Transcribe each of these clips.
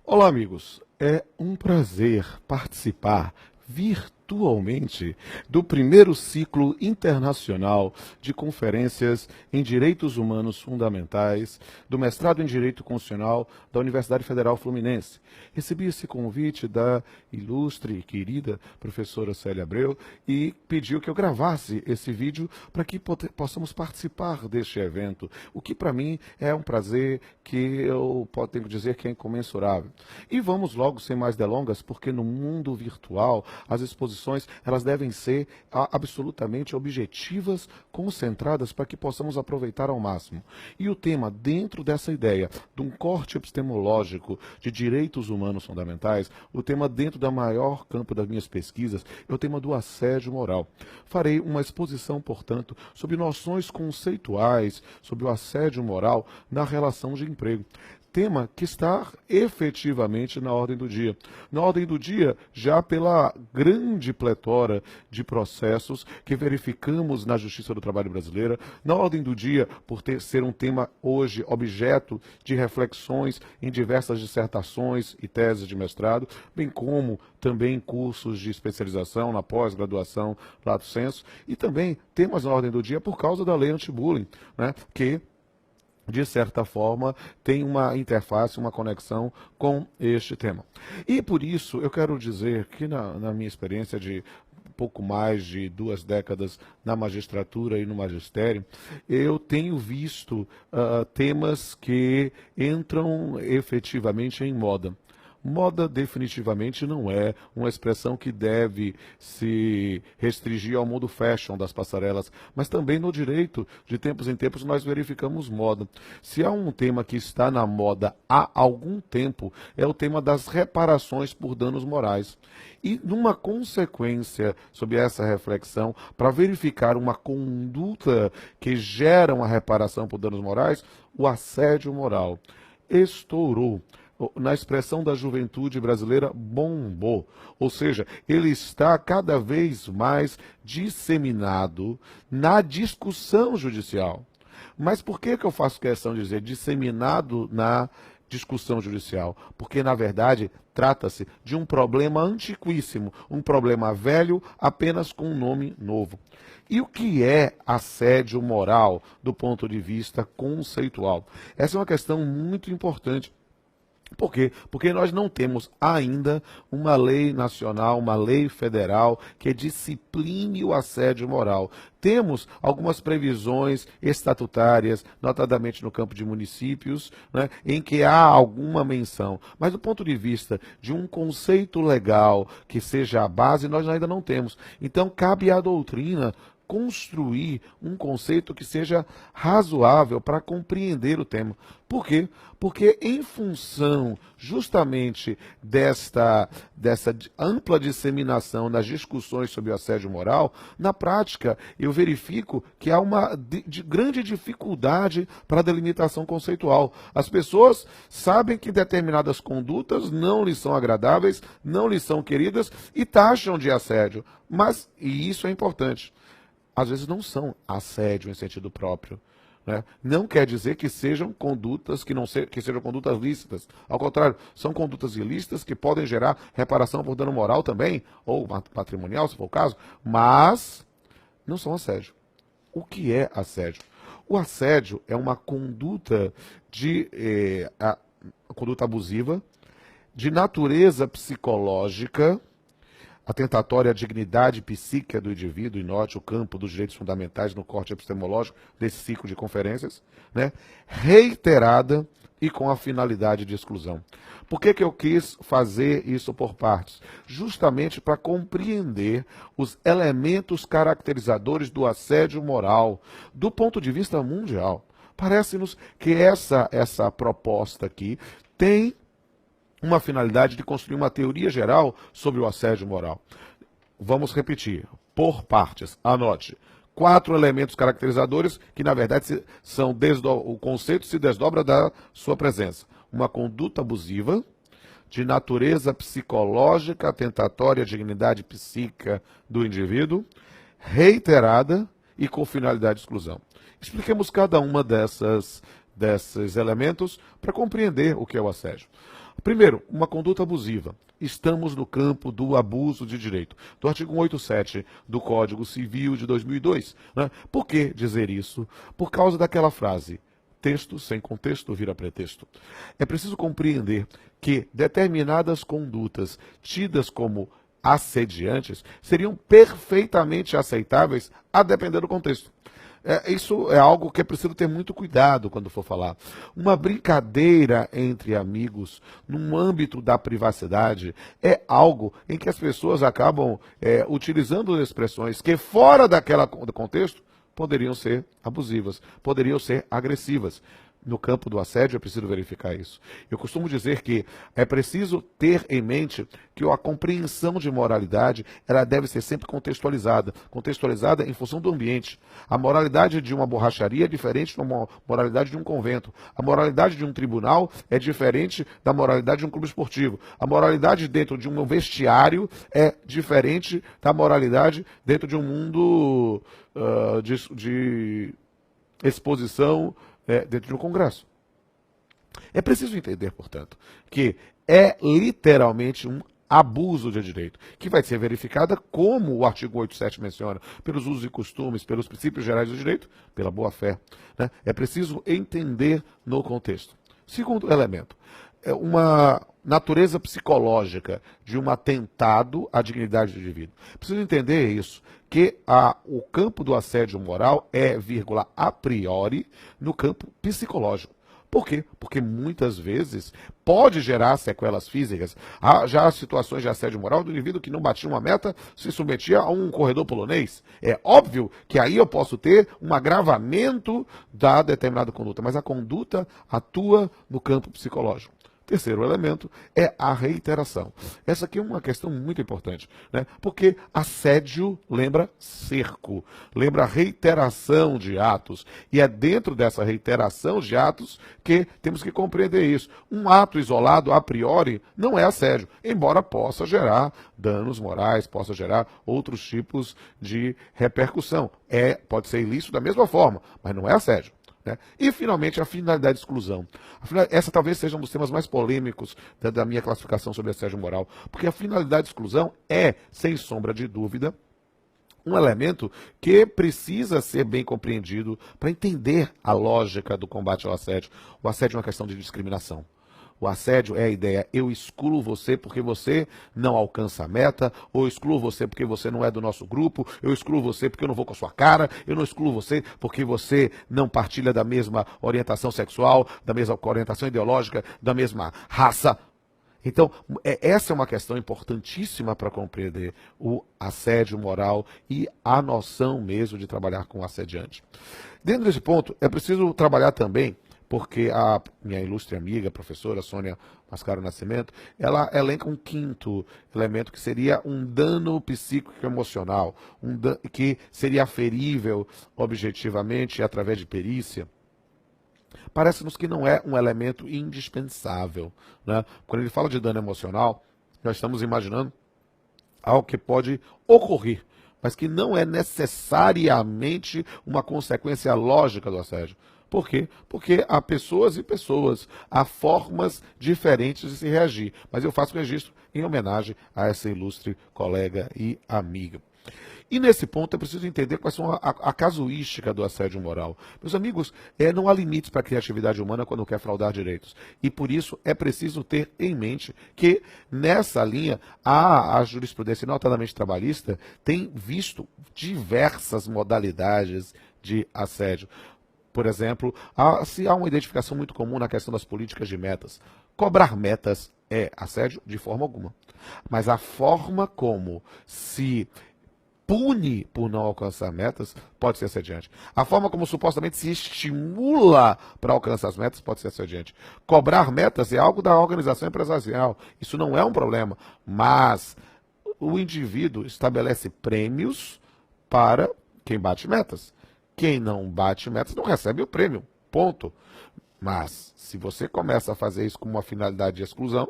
Olá, amigos. É um prazer participar virtualmente do primeiro ciclo internacional de conferências em Direitos Humanos Fundamentais do mestrado em Direito Constitucional da Universidade Federal Fluminense. Recebi esse convite da ilustre e querida professora Célia Abreu e pediu que eu gravasse esse vídeo para que possamos participar deste evento, o que para mim é um prazer que eu tenho que dizer que é incomensurável. E vamos logo, sem mais delongas, porque no mundo virtual as exposições elas devem ser absolutamente objetivas, concentradas para que possamos aproveitar ao máximo. E o tema, dentro dessa ideia de um corte epistemológico de direitos humanos fundamentais, o tema dentro da maior campo das minhas pesquisas, é o tema do assédio moral. Farei uma exposição, portanto, sobre noções conceituais sobre o assédio moral na relação de emprego. Tema que está efetivamente na ordem do dia. Na ordem do dia, já pela grande pletora de processos que verificamos na Justiça do Trabalho brasileira, na ordem do dia, por ser um tema hoje objeto de reflexões em diversas dissertações e teses de mestrado, bem como também cursos de especialização na pós-graduação, lato sensu, e também temas na ordem do dia por causa da lei anti-bullying, né, que de certa forma, tem uma interface, uma conexão com este tema. E por isso, eu quero dizer que na minha experiência de pouco mais de 2 décadas na magistratura e no magistério, eu tenho visto temas que entram efetivamente em moda. Moda definitivamente não é uma expressão que deve se restringir ao mundo fashion das passarelas, mas também no direito, de tempos em tempos, nós verificamos moda. Se há um tema que está na moda há algum tempo, é o tema das reparações por danos morais. E numa consequência sobre essa reflexão, para verificar uma conduta que gera uma reparação por danos morais, o assédio moral estourou. Na expressão da juventude brasileira, bombou. Ou seja, ele está cada vez mais disseminado na discussão judicial. Mas por que eu faço questão de dizer disseminado na discussão judicial? Porque, na verdade, trata-se de um problema antiquíssimo, um problema velho, apenas com um nome novo. E o que é assédio moral do ponto de vista conceitual? Essa é uma questão muito importante. Por quê? Porque nós não temos ainda uma lei nacional, uma lei federal que discipline o assédio moral. Temos algumas previsões estatutárias, notadamente no campo de municípios, né, em que há alguma menção. Mas do ponto de vista de um conceito legal que seja a base, nós ainda não temos. Então, cabe à doutrina construir um conceito que seja razoável para compreender o tema. Por quê? Porque em função justamente dessa ampla disseminação nas discussões sobre o assédio moral, na prática eu verifico que há uma grande dificuldade para a delimitação conceitual. As pessoas sabem que determinadas condutas não lhes são agradáveis, não lhes são queridas e taxam de assédio. Mas, e isso é importante, às vezes não são assédio em sentido próprio. Né? Não quer dizer que sejam condutas que sejam condutas lícitas. Ao contrário, são condutas ilícitas que podem gerar reparação por dano moral também, ou patrimonial, se for o caso, mas não são assédio. O que é assédio? O assédio é uma conduta conduta abusiva, de natureza psicológica, atentatória à dignidade psíquica do indivíduo, e note o campo dos direitos fundamentais no corte epistemológico desse ciclo de conferências, né? Reiterada e com a finalidade de exclusão. Por que eu quis fazer isso por partes? Justamente para compreender os elementos caracterizadores do assédio moral do ponto de vista mundial. Parece-nos que essa proposta aqui tem uma finalidade de construir uma teoria geral sobre o assédio moral. Vamos repetir, por partes, anote. 4 elementos caracterizadores que, na verdade, o conceito se desdobra da sua presença. Uma conduta abusiva, de natureza psicológica, atentatória à dignidade psíquica do indivíduo, reiterada e com finalidade de exclusão. Expliquemos cada uma desses elementos para compreender o que é o assédio. Primeiro, uma conduta abusiva. Estamos no campo do abuso de direito, do artigo 187 do Código Civil de 2002. Né? Por que dizer isso? Por causa daquela frase, texto sem contexto vira pretexto. É preciso compreender que determinadas condutas tidas como assediantes seriam perfeitamente aceitáveis a depender do contexto. Isso é algo que é preciso ter muito cuidado quando for falar. Uma brincadeira entre amigos, num âmbito da privacidade, é algo em que as pessoas acabam utilizando expressões que, fora do contexto, poderiam ser abusivas, poderiam ser agressivas. No campo do assédio é preciso verificar isso. Eu costumo dizer que é preciso ter em mente que a compreensão de moralidade ela deve ser sempre contextualizada em função do ambiente. A moralidade de uma borracharia é diferente da moralidade de um convento. A moralidade de um tribunal é diferente da moralidade de um clube esportivo. A moralidade dentro de um vestiário é diferente da moralidade dentro de um mundo de exposição dentro de um congresso. É preciso entender, portanto, que é literalmente um abuso de direito, que vai ser verificada, como o artigo 87 menciona, pelos usos e costumes, pelos princípios gerais do direito, pela boa-fé. Né? É preciso entender no contexto. Segundo elemento, uma natureza psicológica de um atentado à dignidade do indivíduo. Preciso entender isso, que o campo do assédio moral é, vírgula, a priori, no campo psicológico. Por quê? Porque muitas vezes pode gerar sequelas físicas. Há já situações de assédio moral do indivíduo que não batia uma meta, se submetia a um corredor polonês. É óbvio que aí eu posso ter um agravamento da determinada conduta, mas a conduta atua no campo psicológico. Terceiro elemento é a reiteração. Essa aqui é uma questão muito importante, né? Porque assédio lembra cerco, lembra reiteração de atos. E é dentro dessa reiteração de atos que temos que compreender isso. Um ato isolado, a priori, não é assédio, embora possa gerar danos morais, possa gerar outros tipos de repercussão. Pode ser ilícito da mesma forma, mas não é assédio. Né? E, finalmente, a finalidade de exclusão. Essa talvez seja um dos temas mais polêmicos da minha classificação sobre assédio moral, porque a finalidade de exclusão é, sem sombra de dúvida, um elemento que precisa ser bem compreendido para entender a lógica do combate ao assédio. O assédio é uma questão de discriminação. O assédio é a ideia, eu excluo você porque você não alcança a meta, ou eu excluo você porque você não é do nosso grupo, eu excluo você porque eu não vou com a sua cara, eu não excluo você porque você não partilha da mesma orientação sexual, da mesma orientação ideológica, da mesma raça. Então, essa é uma questão importantíssima para compreender o assédio moral e a noção mesmo de trabalhar com o assediante. Dentro desse ponto, é preciso trabalhar também, porque a minha ilustre amiga, a professora Sônia Mascaro Nascimento, ela elenca um quinto elemento que seria um dano psíquico-emocional, que seria aferível objetivamente através de perícia. Parece-nos que não é um elemento indispensável. Né? Quando ele fala de dano emocional, nós estamos imaginando algo que pode ocorrer, mas que não é necessariamente uma consequência lógica do assédio. Por quê? Porque há pessoas e pessoas, há formas diferentes de se reagir. Mas eu faço registro em homenagem a essa ilustre colega e amiga. E nesse ponto é preciso entender quais são a casuística do assédio moral. Meus amigos, não há limites para a criatividade humana quando quer fraudar direitos. E por isso é preciso ter em mente que nessa linha a jurisprudência, notadamente trabalhista, tem visto diversas modalidades de assédio. Por exemplo, se há uma identificação muito comum na questão das políticas de metas. Cobrar metas é assédio? De forma alguma. Mas a forma como se pune por não alcançar metas pode ser assediante. A forma como supostamente se estimula para alcançar as metas pode ser assediante. Cobrar metas é algo da organização empresarial. Isso não é um problema. Mas o indivíduo estabelece prêmios para quem bate metas. Quem não bate metas não recebe o prêmio, ponto. Mas, se você começa a fazer isso com uma finalidade de exclusão,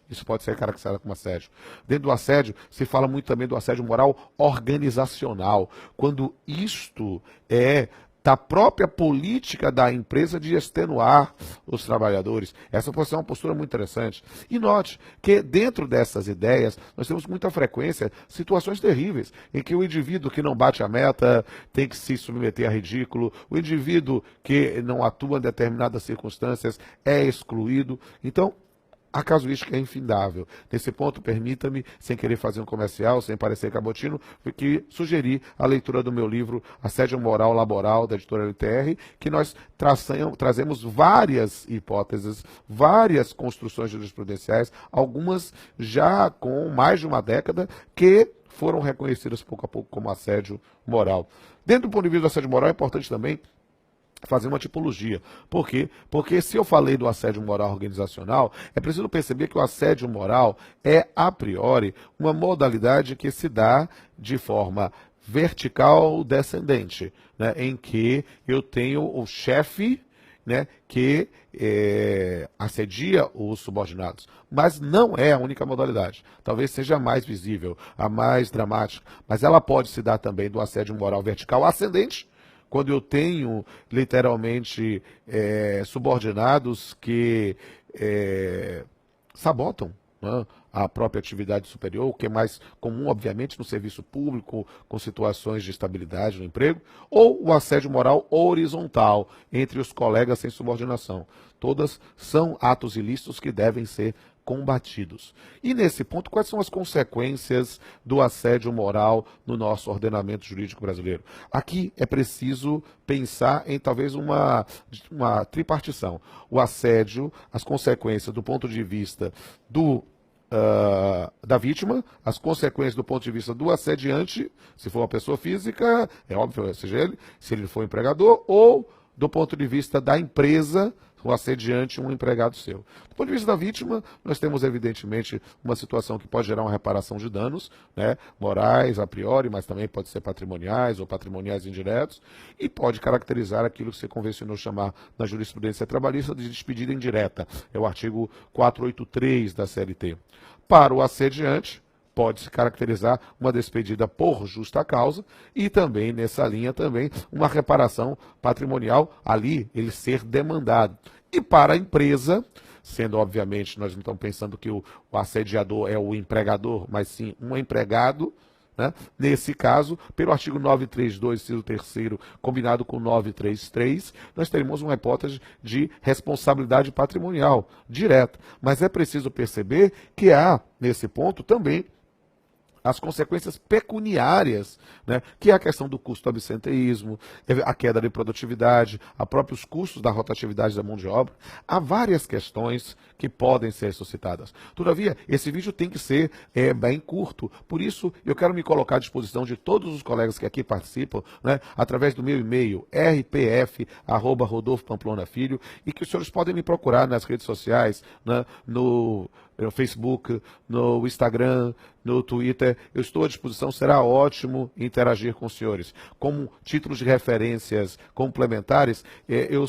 isso pode ser caracterizado como assédio. Dentro do assédio, se fala muito também do assédio moral organizacional, quando isto é da própria política da empresa de extenuar os trabalhadores. Essa pode ser uma postura muito interessante. E note que dentro dessas ideias, nós temos muita frequência situações terríveis, em que o indivíduo que não bate a meta tem que se submeter a ridículo, o indivíduo que não atua em determinadas circunstâncias é excluído. Então, a casuística é infindável. Nesse ponto, permita-me, sem querer fazer um comercial, sem parecer cabotino, que sugerir a leitura do meu livro Assédio Moral Laboral, da editora LTR, que nós trazemos várias hipóteses, várias construções jurisprudenciais, algumas já com mais de uma década, que foram reconhecidas pouco a pouco como assédio moral. Dentro do ponto de vista do assédio moral, é importante também fazer uma tipologia. Por quê? Porque se eu falei do assédio moral organizacional, é preciso perceber que o assédio moral é, a priori, uma modalidade que se dá de forma vertical descendente, né, em que eu tenho o chefe, né, que assedia os subordinados. Mas não é a única modalidade. Talvez seja a mais visível, a mais dramática, mas ela pode se dar também do assédio moral vertical ascendente, quando eu tenho, literalmente, subordinados que sabotam, né, a própria atividade superior, o que é mais comum, obviamente, no serviço público, com situações de estabilidade no emprego, ou o assédio moral horizontal, entre os colegas sem subordinação. Todas são atos ilícitos que devem ser combatidos. E nesse ponto, quais são as consequências do assédio moral no nosso ordenamento jurídico brasileiro? Aqui é preciso pensar em talvez uma tripartição. O assédio, as consequências do ponto de vista da vítima, as consequências do ponto de vista do assediante, se for uma pessoa física, é óbvio, seja ele, se ele for empregador, ou do ponto de vista da empresa, o assediante, um empregado seu. Do ponto de vista da vítima, nós temos, evidentemente, uma situação que pode gerar uma reparação de danos, né, morais, a priori, mas também pode ser patrimoniais ou patrimoniais indiretos, e pode caracterizar aquilo que você convencionou chamar na jurisprudência trabalhista de despedida indireta. É o artigo 483 da CLT. Para o assediante, pode-se caracterizar uma despedida por justa causa e também, nessa linha, também uma reparação patrimonial, ali ele ser demandado. E para a empresa, sendo obviamente, nós não estamos pensando que o assediador é o empregador, mas sim um empregado, né? Nesse caso, pelo artigo 932, inciso 3º, combinado com 933, nós teremos uma hipótese de responsabilidade patrimonial direta. Mas é preciso perceber que há, nesse ponto, também as consequências pecuniárias, né, que é a questão do custo do absenteísmo, a queda de produtividade, a próprios custos da rotatividade da mão de obra. Há várias questões que podem ser suscitadas. Todavia, esse vídeo tem que ser bem curto. Por isso, eu quero me colocar à disposição de todos os colegas que aqui participam, né, através do meu e-mail, rpf@rodolfo.pamplona-filho, e que os senhores podem me procurar nas redes sociais, né, no Facebook, no Instagram, no Twitter. Eu estou à disposição, será ótimo interagir com os senhores. Como títulos de referências complementares, eu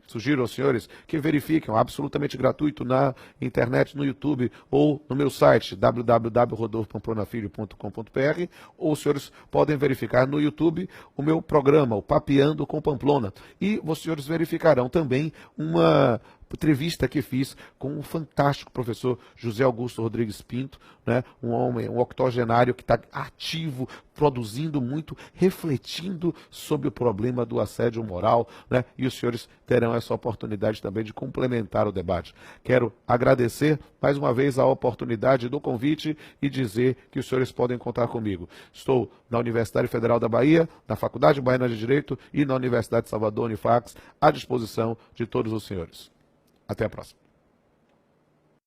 sugiro aos senhores que verifiquem, absolutamente gratuito, na internet, no YouTube ou no meu site, www.rodolfopamplonaFilho.com.br, ou os senhores podem verificar no YouTube o meu programa, o Papeando com Pamplona. E os senhores verificarão também uma entrevista que fiz com o fantástico professor José Augusto Rodrigues Pinto, né, um homem, um octogenário que está ativo, produzindo muito, refletindo sobre o problema do assédio moral, né, e os senhores terão essa oportunidade também de complementar o debate. Quero agradecer mais uma vez a oportunidade do convite e dizer que os senhores podem contar comigo. Estou na Universidade Federal da Bahia, na Faculdade Baiana de Direito e na Universidade de Salvador, Unifax, à disposição de todos os senhores. Até a próxima.